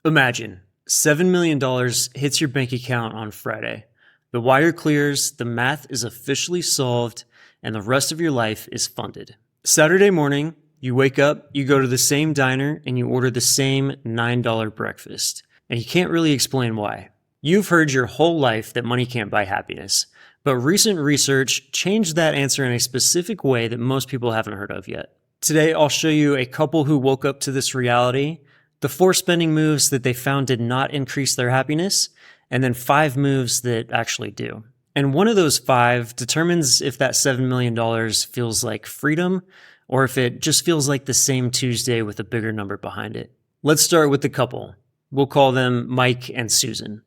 Imagine $7 million hits your bank account on Friday. The wire clears, the math is officially solved, and the rest of your life is funded. Saturday morning, you wake up, you go to the same diner, and you order the same $9 breakfast. And you can't really explain why. You've heard your whole life that money can't buy happiness, but recent research changed that answer in a specific way that most people haven't heard of yet. Today, I'll show you a couple who woke up to this reality, the 4 spending moves that they found did not increase their happiness, and then 5 moves that actually do. And one of those 5 determines if that $7 million feels like freedom or if it just feels like the same Tuesday with a bigger number behind it. Let's start with the couple. We'll call them Mike and Susan.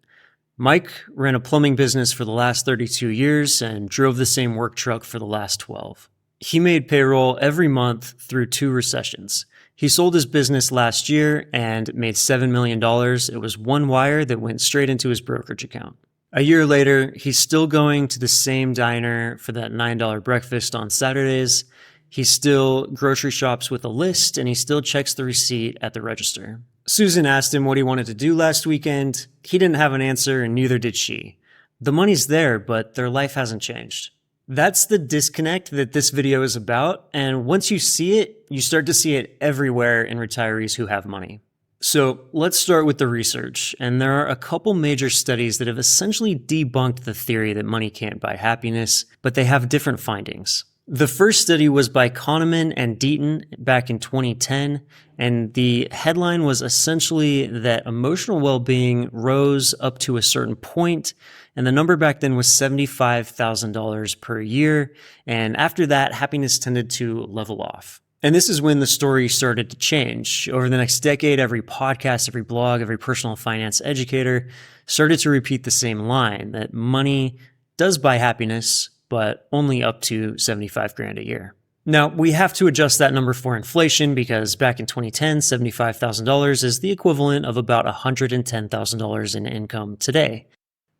Mike ran a plumbing business for the last 32 years and drove the same work truck for the last 12. He made payroll every month through 2 recessions. He sold his business last year and made $7 million. It was one wire that went straight into his brokerage account. A year later, he's still going to the same diner for that $9 breakfast on Saturdays. He still grocery shops with a list, and he still checks the receipt at the register. Susan asked him what he wanted to do last weekend. He didn't have an answer, and neither did she. The money's there, but their life hasn't changed. That's the disconnect that this video is about, and once you see it, you start to see it everywhere in retirees who have money. So let's start with the research, and there are a couple major studies that have essentially debunked the theory that money can't buy happiness, but they have different findings. The first study was by Kahneman and Deaton back in 2010, and the headline was essentially that emotional well-being rose up to a certain point, and the number back then was $75,000 per year, and after that, happiness tended to level off. And this is when the story started to change. Over the next decade, every podcast, every blog, every personal finance educator started to repeat the same line, that money does buy happiness, but only up to 75 grand a year. Now, we have to adjust that number for inflation because back in 2010, $75,000 is the equivalent of about $110,000 in income today.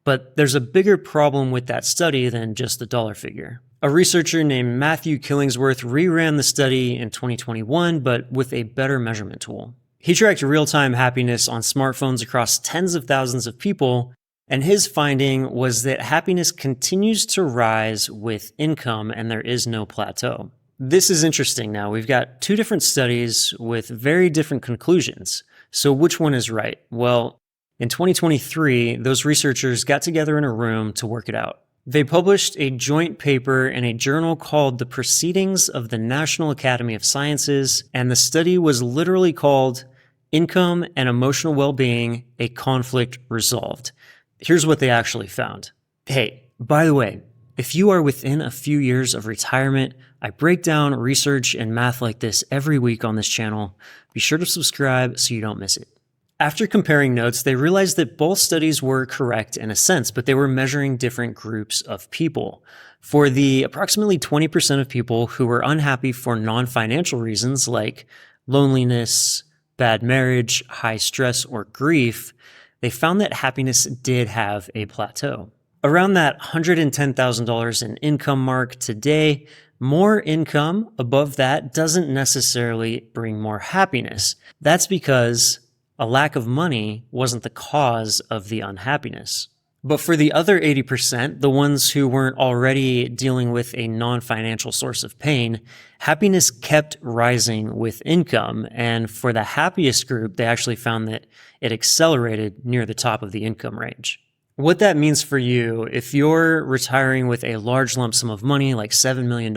But there's a bigger problem with that study than just the dollar figure. A researcher named Matthew Killingsworth reran the study in 2021, but with a better measurement tool. He tracked real-time happiness on smartphones across tens of thousands of people, and his finding was that happiness continues to rise with income and there is no plateau. This is interesting now. We've got 2 different studies with very different conclusions. So which one is right? Well, in 2023, those researchers got together in a room to work it out. They published a joint paper in a journal called The Proceedings of the National Academy of Sciences, and the study was literally called Income and Emotional Well-Being, a Conflict Resolved. Here's what they actually found. Hey, by the way, if you are within a few years of retirement, I break down research and math like this every week on this channel. Be sure to subscribe so you don't miss it. After comparing notes, they realized that both studies were correct in a sense, but they were measuring different groups of people. For the approximately 20% of people who were unhappy for non-financial reasons like loneliness, bad marriage, high stress, or grief, they found that happiness did have a plateau. Around that $110,000 in income mark today, more income above that doesn't necessarily bring more happiness. That's because a lack of money wasn't the cause of the unhappiness. But for the other 80%, the ones who weren't already dealing with a non-financial source of pain, happiness kept rising with income. And for the happiest group, they actually found that it accelerated near the top of the income range. What that means for you, if you're retiring with a large lump sum of money, like $7 million,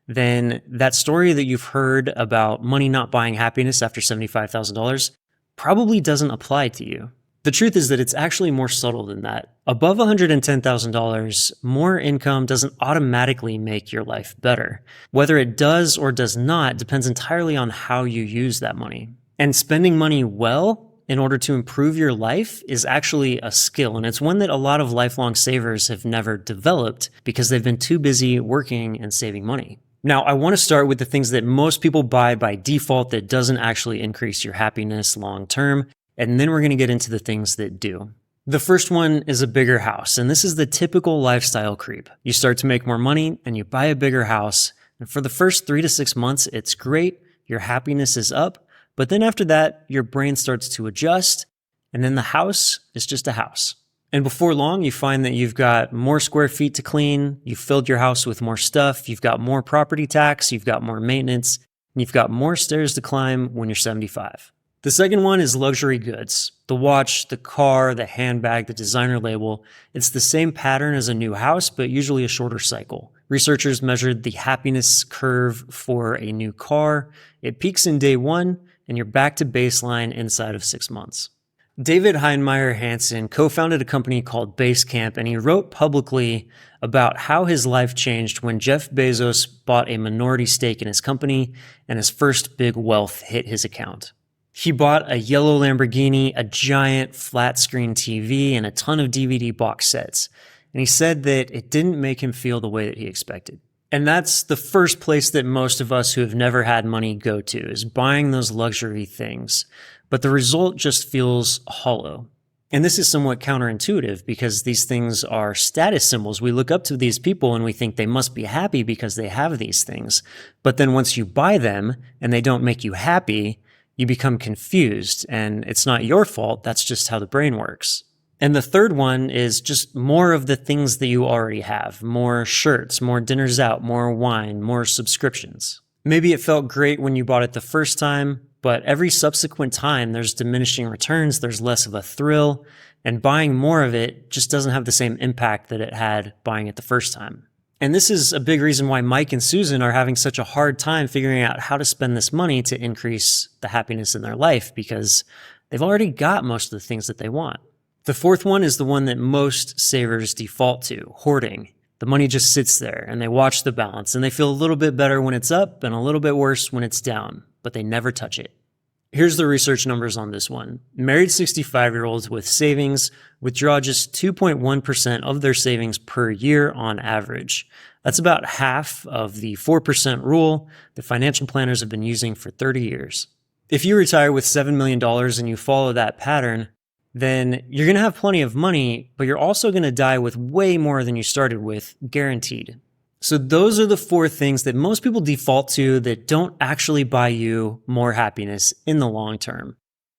then that story that you've heard about money not buying happiness after $75,000 probably doesn't apply to you. The truth is that it's actually more subtle than that. Above $110,000, more income doesn't automatically make your life better. Whether it does or does not depends entirely on how you use that money. And spending money well in order to improve your life is actually a skill, and it's one that a lot of lifelong savers have never developed because they've been too busy working and saving money. Now, I want to start with the things that most people buy by default that doesn't actually increase your happiness long term, and then we're going to get into the things that do. The first one is a bigger house, and this is the typical lifestyle creep. You start to make more money and you buy a bigger house, and for the first 3 to 6 months, it's great. Your happiness is up, But then after that, your brain starts to adjust, and then the house is just a house. And before long, you find that you've got more square feet to clean, you've filled your house with more stuff, you've got more property tax, you've got more maintenance, and you've got more stairs to climb when you're 75. The second one is luxury goods. The watch, the car, the handbag, the designer label. It's the same pattern as a new house, but usually a shorter cycle. Researchers measured the happiness curve for a new car. It peaks in day 1, and you're back to baseline inside of 6 months. David Heinemeier Hansson co-founded a company called Basecamp, and he wrote publicly about how his life changed when Jeff Bezos bought a minority stake in his company and his first big wealth hit his account. He bought a yellow Lamborghini, a giant flat screen TV, and a ton of DVD box sets. And he said that it didn't make him feel the way that he expected. And that's the first place that most of us who have never had money go to, is buying those luxury things. But the result just feels hollow. And this is somewhat counterintuitive because these things are status symbols. We look up to these people and we think they must be happy because they have these things. But then once you buy them and they don't make you happy, you become confused, and it's not your fault. That's just how the brain works. And the third one is just more of the things that you already have. More shirts, more dinners out, more wine, more subscriptions. Maybe it felt great when you bought it the first time, but every subsequent time there's diminishing returns, there's less of a thrill, and buying more of it just doesn't have the same impact that it had buying it the first time. And this is a big reason why Mike and Susan are having such a hard time figuring out how to spend this money to increase the happiness in their life, because they've already got most of the things that they want. The fourth one is the one that most savers default to, hoarding. The money just sits there and they watch the balance, and they feel a little bit better when it's up and a little bit worse when it's down, but they never touch it. Here's the research numbers on this one. Married 65-year-olds with savings withdraw just 2.1% of their savings per year on average. That's about half of the 4% rule that financial planners have been using for 30 years. If you retire with $7 million and you follow that pattern, then you're going to have plenty of money, but you're also going to die with way more than you started with, guaranteed. So those are the 4 things that most people default to that don't actually buy you more happiness in the long term.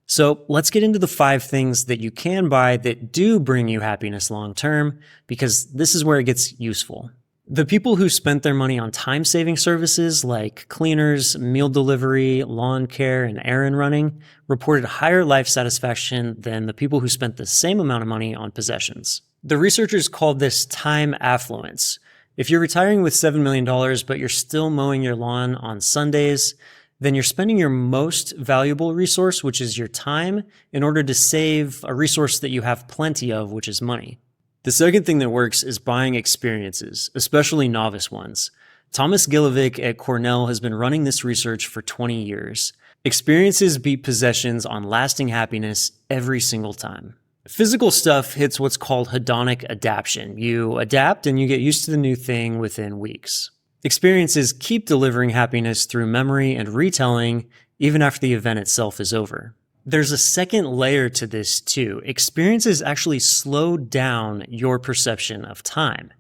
So let's get into the 5 things that you can buy that do bring you happiness long term, because this is where it gets useful. The people who spent their money on time-saving services like cleaners, meal delivery, lawn care, and errand running reported higher life satisfaction than the people who spent the same amount of money on possessions. The researchers called this time affluence. If you're retiring with $7 million, but you're still mowing your lawn on Sundays, then you're spending your most valuable resource, which is your time, in order to save a resource that you have plenty of, which is money. The second thing that works is buying experiences, especially novice ones. Thomas Gilovic at Cornell has been running this research for 20 years. Experiences beat possessions on lasting happiness every single time. Physical stuff hits what's called hedonic adaptation. You adapt and you get used to the new thing within weeks. Experiences keep delivering happiness through memory and retelling even after the event itself is over. There's a second layer to this too. Experiences actually slow down your perception of time.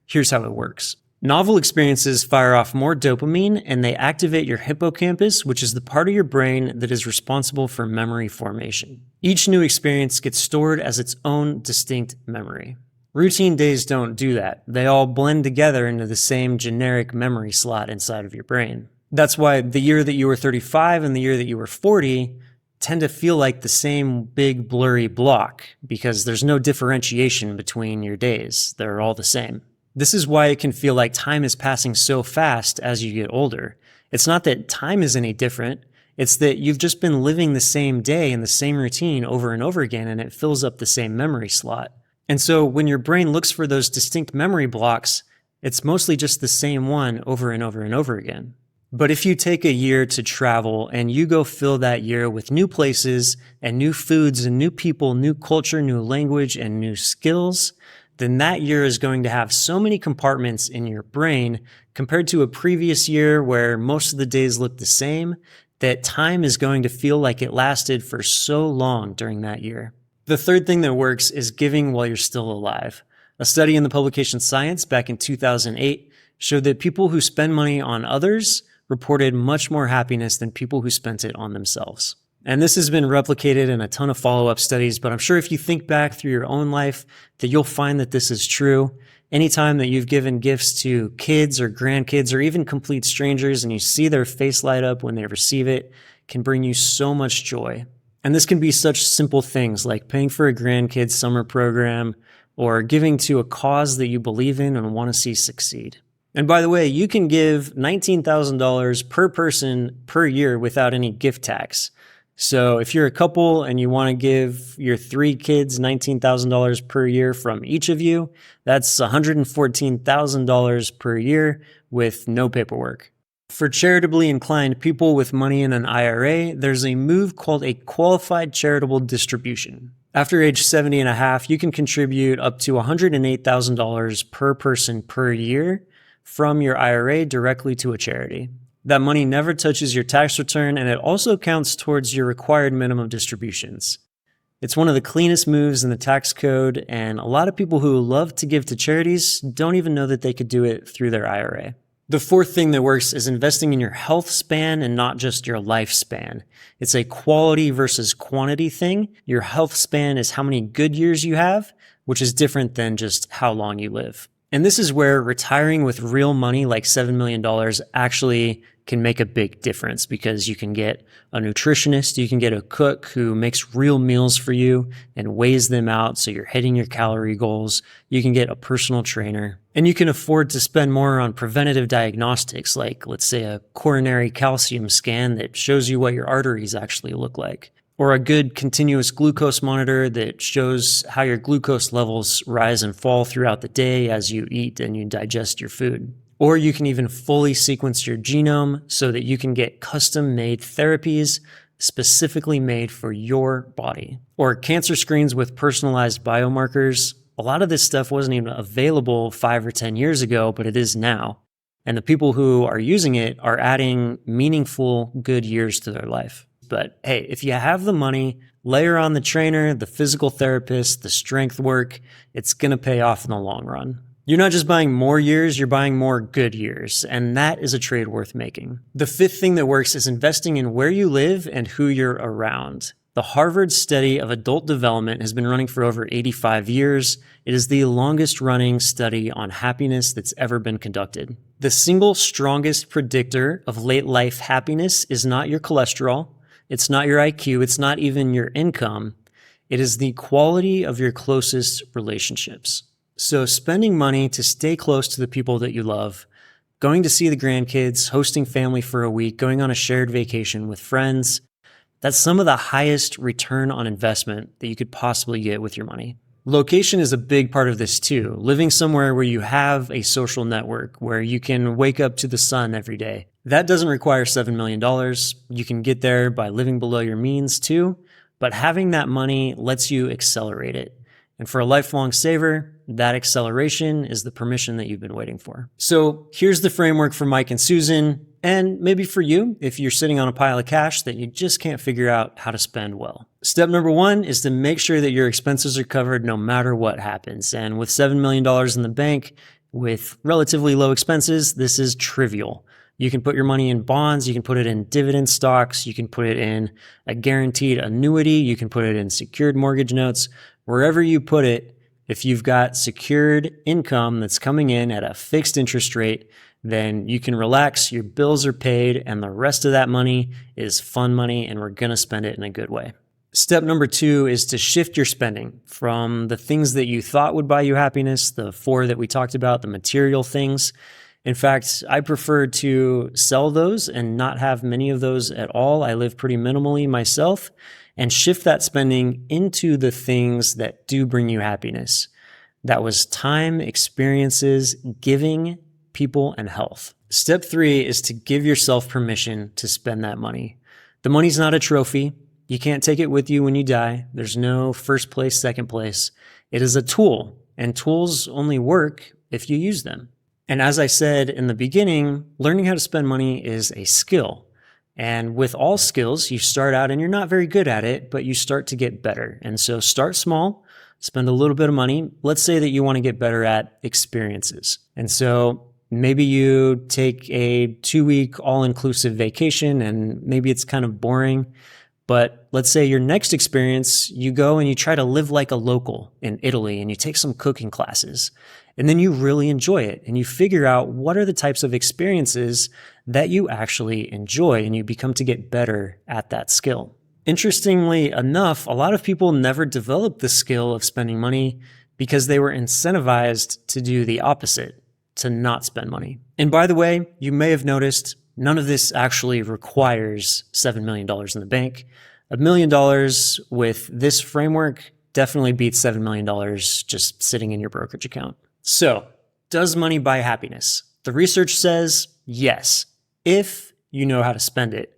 Here's how it works. Novel experiences fire off more dopamine and they activate your hippocampus, which is the part of your brain that is responsible for memory formation. Each new experience gets stored as its own distinct memory. Routine days don't do that. They all blend together into the same generic memory slot inside of your brain. That's why the year that you were 35 and the year that you were 40 tend to feel like the same big blurry block, because there's no differentiation between your days. They're all the same. This is why it can feel like time is passing so fast as you get older. It's not that time is any different. It's that you've just been living the same day and the same routine over and over again, and it fills up the same memory slot. And so when your brain looks for those distinct memory blocks, it's mostly just the same one over and over and over again. But if you take a year to travel and you go fill that year with new places and new foods and new people, new culture, new language, and new skills, then that year is going to have so many compartments in your brain compared to a previous year where most of the days look the same, that time is going to feel like it lasted for so long during that year. The third thing that works is giving while you're still alive. A study in the publication Science back in 2008 showed that people who spend money on others reported much more happiness than people who spent it on themselves. And this has been replicated in a ton of follow-up studies, but I'm sure if you think back through your own life that you'll find that this is true. Anytime that you've given gifts to kids or grandkids or even complete strangers and you see their face light up when they receive it, can bring you so much joy. And this can be such simple things like paying for a grandkid's summer program or giving to a cause that you believe in and want to see succeed. And by the way, you can give $19,000 per person per year without any gift tax. So if you're a couple and you want to give your 3 kids $19,000 per year from each of you, that's $114,000 per year with no paperwork. For charitably inclined people with money in an IRA, there's a move called a qualified charitable distribution. After age 70 and a half, you can contribute up to $108,000 per person per year from your IRA directly to a charity. That money never touches your tax return, and it also counts towards your required minimum distributions. It's one of the cleanest moves in the tax code, and a lot of people who love to give to charities don't even know that they could do it through their IRA. The fourth thing that works is investing in your health span and not just your lifespan. It's a quality versus quantity thing. Your health span is how many good years you have, which is different than just how long you live. And this is where retiring with real money like $7 million actually can make a big difference, because you can get a nutritionist, you can get a cook who makes real meals for you and weighs them out so you're hitting your calorie goals. You can get a personal trainer, and you can afford to spend more on preventative diagnostics like, let's say, a coronary calcium scan that shows you what your arteries actually look like, or a good continuous glucose monitor that shows how your glucose levels rise and fall throughout the day as you eat and you digest your food. Or you can even fully sequence your genome so that you can get custom-made therapies specifically made for your body. Or cancer screens with personalized biomarkers. A lot of this stuff wasn't even available 5 or 10 years ago, but it is now. And the people who are using it are adding meaningful, good years to their life. But hey, if you have the money, layer on the trainer, the physical therapist, the strength work, it's going to pay off in the long run. You're not just buying more years, you're buying more good years, and that is a trade worth making. The fifth thing that works is investing in where you live and who you're around. The Harvard study of adult development has been running for over 85 years. It is the longest running study on happiness that's ever been conducted. The single strongest predictor of late life happiness is not your cholesterol. It's not your IQ. It's not even your income. It is the quality of your closest relationships. So spending money to stay close to the people that you love, going to see the grandkids, hosting family for a week, going on a shared vacation with friends, that's some of the highest return on investment that you could possibly get with your money. Location is a big part of this too. Living somewhere where you have a social network, where you can wake up to the sun every day. That doesn't require $7 million. You can get there by living below your means too, but having that money lets you accelerate it. And for a lifelong saver, that acceleration is the permission that you've been waiting for. So here's the framework for Mike and Susan, and maybe for you, if you're sitting on a pile of cash that you just can't figure out how to spend well. Step number 1 is to make sure that your expenses are covered no matter what happens. And with $7 million in the bank, with relatively low expenses, this is trivial. You can put your money in bonds, you can put it in dividend stocks, you can put it in a guaranteed annuity, you can put it in secured mortgage notes. Wherever you put it, if you've got secured income that's coming in at a fixed interest rate, then you can relax, your bills are paid, and the rest of that money is fun money, and we're going to spend it in a good way. Step number 2 is to shift your spending from the things that you thought would buy you happiness, the 4 that we talked about, the material things. In fact, I prefer to sell those and not have many of those at all. I live pretty minimally myself, and shift that spending into the things that do bring you happiness. That was time, experiences, giving, people, and health. Step 3 is to give yourself permission to spend that money. The money's not a trophy. You can't take it with you when you die. There's no first place, second place. It is a tool, and tools only work if you use them. And as I said in the beginning, learning how to spend money is a skill. And with all skills, you start out and you're not very good at it, but you start to get better. And so start small, spend a little bit of money. Let's say that you want to get better at experiences. And so Maybe you take a 2-week all-inclusive vacation and maybe it's kind of boring. But let's say your next experience, you go and you try to live like a local in Italy and you take some cooking classes. And then you really enjoy it and you figure out what are the types of experiences that you actually enjoy and you become to get better at that skill. Interestingly enough, a lot of people never developed the skill of spending money because they were incentivized to do the opposite, to not spend money. And by the way, you may have noticed none of this actually requires $7 million in the bank. $1 million with this framework definitely beats $7 million just sitting in your brokerage account. So, does money buy happiness? The research says yes, if you know how to spend it.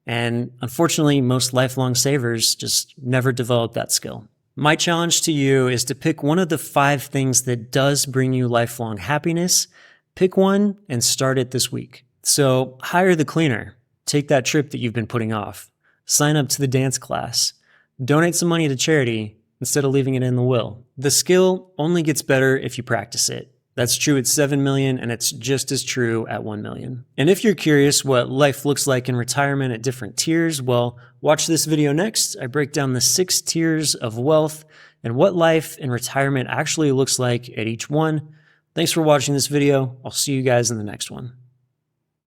And unfortunately, most lifelong savers just never develop that skill. My challenge to you is to pick one of the 5 things that does bring you lifelong happiness. Pick one and start it this week. So hire the cleaner, take that trip that you've been putting off, sign up to the dance class, donate some money to charity instead of leaving it in the will. The skill only gets better if you practice it. That's true at 7 million and it's just as true at 1 million. And if you're curious what life looks like in retirement at different tiers, well, watch this video next. I break down the 6 tiers of wealth and what life in retirement actually looks like at each one. Thanks for watching this video. I'll see you guys in the next one.